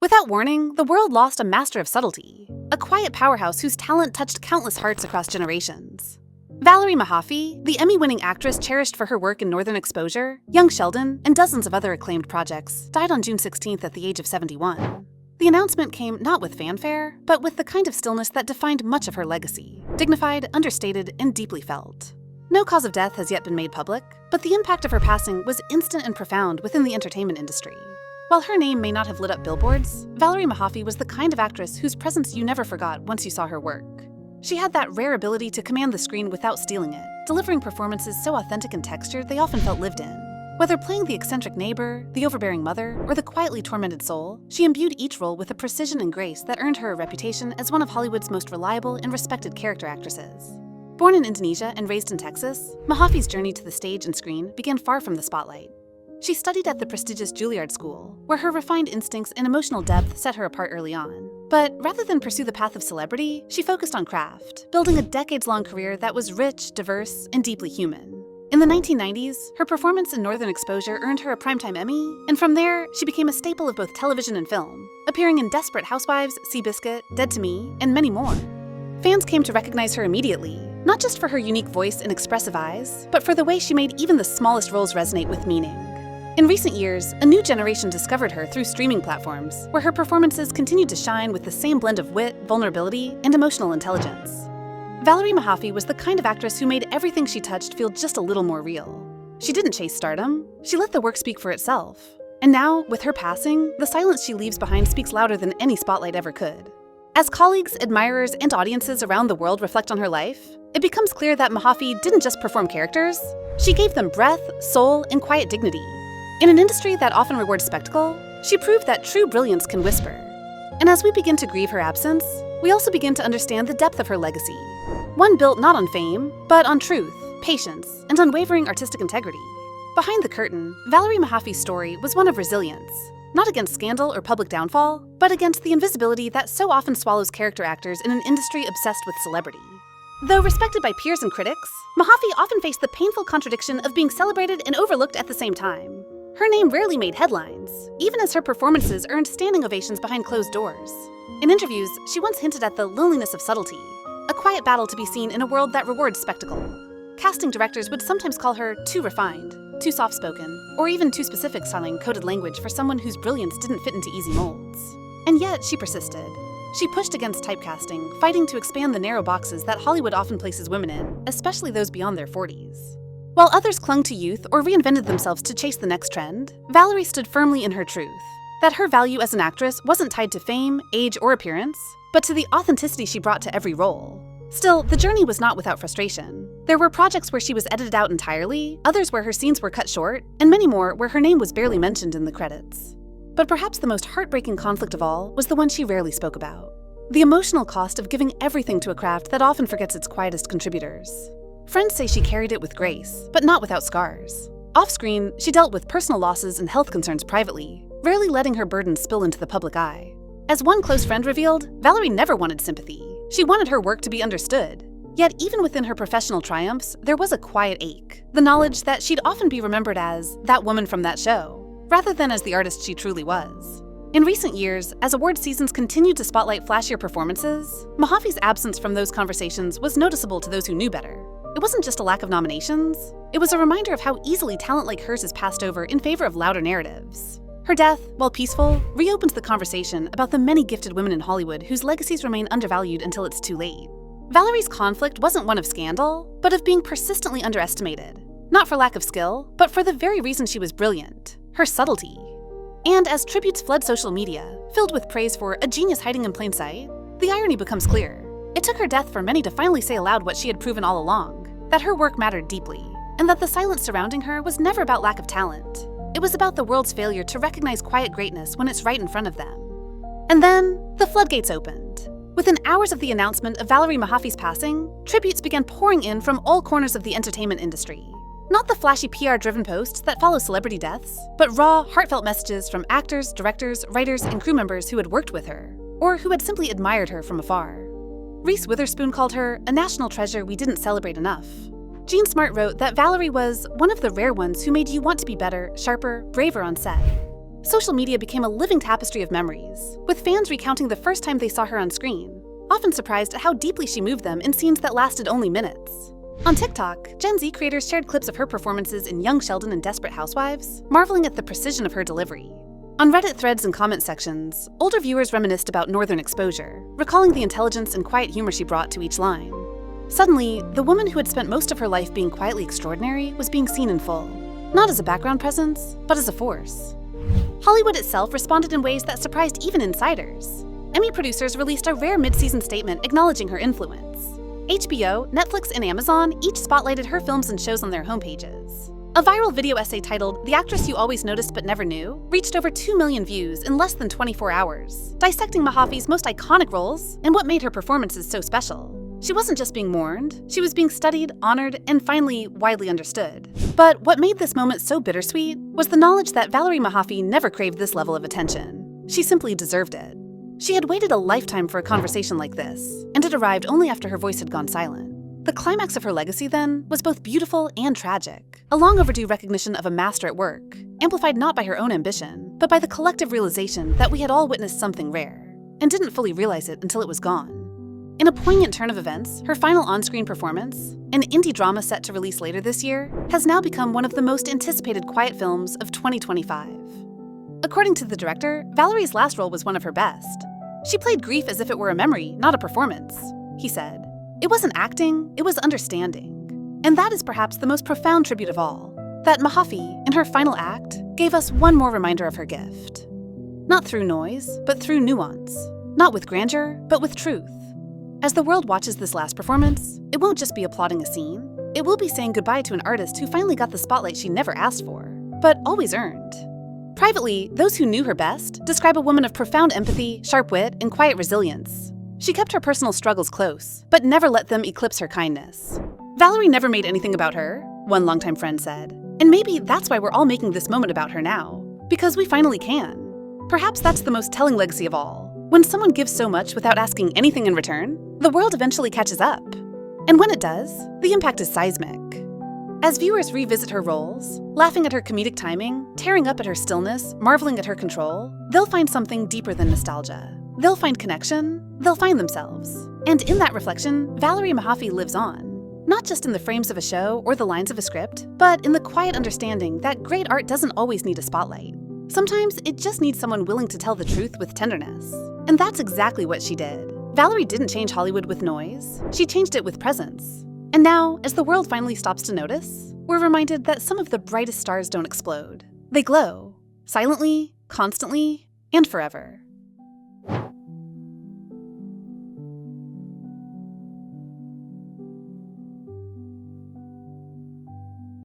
Without warning, the world lost a master of subtlety, a quiet powerhouse whose talent touched countless hearts across generations. Valerie Mahaffey, the Emmy-winning actress cherished for her work in Northern Exposure, Young Sheldon, and dozens of other acclaimed projects, died on June 16th at the age of 71. The announcement came not with fanfare, but with the kind of stillness that defined much of her legacy, dignified, understated, and deeply felt. No cause of death has yet been made public, but the impact of her passing was instant and profound within the entertainment industry. While her name may not have lit up billboards, Valerie Mahaffey was the kind of actress whose presence you never forgot once you saw her work. She had that rare ability to command the screen without stealing it, delivering performances so authentic in texture they often felt lived in. Whether playing the eccentric neighbor, the overbearing mother, or the quietly tormented soul, she imbued each role with a precision and grace that earned her a reputation as one of Hollywood's most reliable and respected character actresses. Born in Indonesia and raised in Texas, Mahaffey's journey to the stage and screen began far from the spotlight. She studied at the prestigious Juilliard School, where her refined instincts and emotional depth set her apart early on. But rather than pursue the path of celebrity, she focused on craft, building a decades-long career that was rich, diverse, and deeply human. In the 1990s, her performance in Northern Exposure earned her a Primetime Emmy, and from there, she became a staple of both television and film, appearing in Desperate Housewives, Seabiscuit, Dead to Me, and many more. Fans came to recognize her immediately, not just for her unique voice and expressive eyes, but for the way she made even the smallest roles resonate with meaning. In recent years, a new generation discovered her through streaming platforms, where her performances continued to shine with the same blend of wit, vulnerability, and emotional intelligence. Valerie Mahaffey was the kind of actress who made everything she touched feel just a little more real. She didn't chase stardom, she let the work speak for itself. And now, with her passing, the silence she leaves behind speaks louder than any spotlight ever could. As colleagues, admirers, and audiences around the world reflect on her life, it becomes clear that Mahaffey didn't just perform characters, she gave them breath, soul, and quiet dignity. In an industry that often rewards spectacle, she proved that true brilliance can whisper. And as we begin to grieve her absence, we also begin to understand the depth of her legacy. One built not on fame, but on truth, patience, and unwavering artistic integrity. Behind the curtain, Valerie Mahaffey's story was one of resilience, not against scandal or public downfall, but against the invisibility that so often swallows character actors in an industry obsessed with celebrity. Though respected by peers and critics, Mahaffey often faced the painful contradiction of being celebrated and overlooked at the same time. Her name rarely made headlines, even as her performances earned standing ovations behind closed doors. In interviews, she once hinted at the loneliness of subtlety, a quiet battle to be seen in a world that rewards spectacle. Casting directors would sometimes call her too refined, too soft-spoken, or even too specific sounding coded language for someone whose brilliance didn't fit into easy molds. And yet, she persisted. She pushed against typecasting, fighting to expand the narrow boxes that Hollywood often places women in, especially those beyond their 40s. While others clung to youth or reinvented themselves to chase the next trend, Valerie stood firmly in her truth, that her value as an actress wasn't tied to fame, age, or appearance, but to the authenticity she brought to every role. Still, the journey was not without frustration. There were projects where she was edited out entirely, others where her scenes were cut short, and many more where her name was barely mentioned in the credits. But perhaps the most heartbreaking conflict of all was the one she rarely spoke about: the emotional cost of giving everything to a craft that often forgets its quietest contributors. Friends say she carried it with grace, but not without scars. Off-screen, she dealt with personal losses and health concerns privately, rarely letting her burdens spill into the public eye. As one close friend revealed, Valerie never wanted sympathy. She wanted her work to be understood. Yet even within her professional triumphs, there was a quiet ache, the knowledge that she'd often be remembered as that woman from that show, rather than as the artist she truly was. In recent years, as award seasons continued to spotlight flashier performances, Mahaffey's absence from those conversations was noticeable to those who knew better. It wasn't just a lack of nominations, it was a reminder of how easily talent like hers is passed over in favor of louder narratives. Her death, while peaceful, reopened the conversation about the many gifted women in Hollywood whose legacies remain undervalued until it's too late. Valerie's conflict wasn't one of scandal, but of being persistently underestimated. Not for lack of skill, but for the very reason she was brilliant: her subtlety. And as tributes flood social media, filled with praise for a genius hiding in plain sight, the irony becomes clear. It took her death for many to finally say aloud what she had proven all along: that her work mattered deeply, and that the silence surrounding her was never about lack of talent. It was about the world's failure to recognize quiet greatness when it's right in front of them. And then, the floodgates opened. Within hours of the announcement of Valerie Mahaffey's passing, tributes began pouring in from all corners of the entertainment industry. Not the flashy PR-driven posts that follow celebrity deaths, but raw, heartfelt messages from actors, directors, writers, and crew members who had worked with her, or who had simply admired her from afar. Reese Witherspoon called her a national treasure we didn't celebrate enough. Jean Smart wrote that Valerie was one of the rare ones who made you want to be better, sharper, braver on set. Social media became a living tapestry of memories, with fans recounting the first time they saw her on screen, often surprised at how deeply she moved them in scenes that lasted only minutes. On TikTok, Gen Z creators shared clips of her performances in Young Sheldon and Desperate Housewives, marveling at the precision of her delivery. On Reddit threads and comment sections, older viewers reminisced about Northern exposure, recalling the intelligence and quiet humor she brought to each line. Suddenly, the woman who had spent most of her life being quietly extraordinary was being seen in full, not as a background presence, but as a force. Hollywood itself responded in ways that surprised even insiders. Emmy producers released a rare mid-season statement acknowledging her influence. HBO, Netflix, and Amazon each spotlighted her films and shows on their homepages. A viral video essay titled "The Actress You Always Noticed But Never Knew" reached over 2 million views in less than 24 hours, dissecting Mahaffey's most iconic roles and what made her performances so special. She wasn't just being mourned, she was being studied, honored, and finally widely understood. But what made this moment so bittersweet was the knowledge that Valerie Mahaffey never craved this level of attention. She simply deserved it. She had waited a lifetime for a conversation like this, and it arrived only after her voice had gone silent. The climax of her legacy, then, was both beautiful and tragic, a long-overdue recognition of a master at work, amplified not by her own ambition, but by the collective realization that we had all witnessed something rare, and didn't fully realize it until it was gone. In a poignant turn of events, her final on-screen performance, an indie drama set to release later this year, has now become one of the most anticipated quiet films of 2025. According to the director, Valerie's last role was one of her best. "She played grief as if it were a memory, not a performance," he said. "It wasn't acting, it was understanding." And that is perhaps the most profound tribute of all, that Mahaffey, in her final act, gave us one more reminder of her gift. Not through noise, but through nuance. Not with grandeur, but with truth. As the world watches this last performance, it won't just be applauding a scene. It will be saying goodbye to an artist who finally got the spotlight she never asked for, but always earned. Privately, those who knew her best describe a woman of profound empathy, sharp wit, and quiet resilience. She kept her personal struggles close, but never let them eclipse her kindness. "Valerie never made anything about her," one longtime friend said. And maybe that's why we're all making this moment about her now, because we finally can. Perhaps that's the most telling legacy of all. When someone gives so much without asking anything in return, the world eventually catches up. And when it does, the impact is seismic. As viewers revisit her roles, laughing at her comedic timing, tearing up at her stillness, marveling at her control, they'll find something deeper than nostalgia. They'll find connection, they'll find themselves. And in that reflection, Valerie Mahaffey lives on. Not just in the frames of a show or the lines of a script, but in the quiet understanding that great art doesn't always need a spotlight. Sometimes it just needs someone willing to tell the truth with tenderness. And that's exactly what she did. Valerie didn't change Hollywood with noise, she changed it with presence. And now, as the world finally stops to notice, we're reminded that some of the brightest stars don't explode. They glow, silently, constantly, and forever.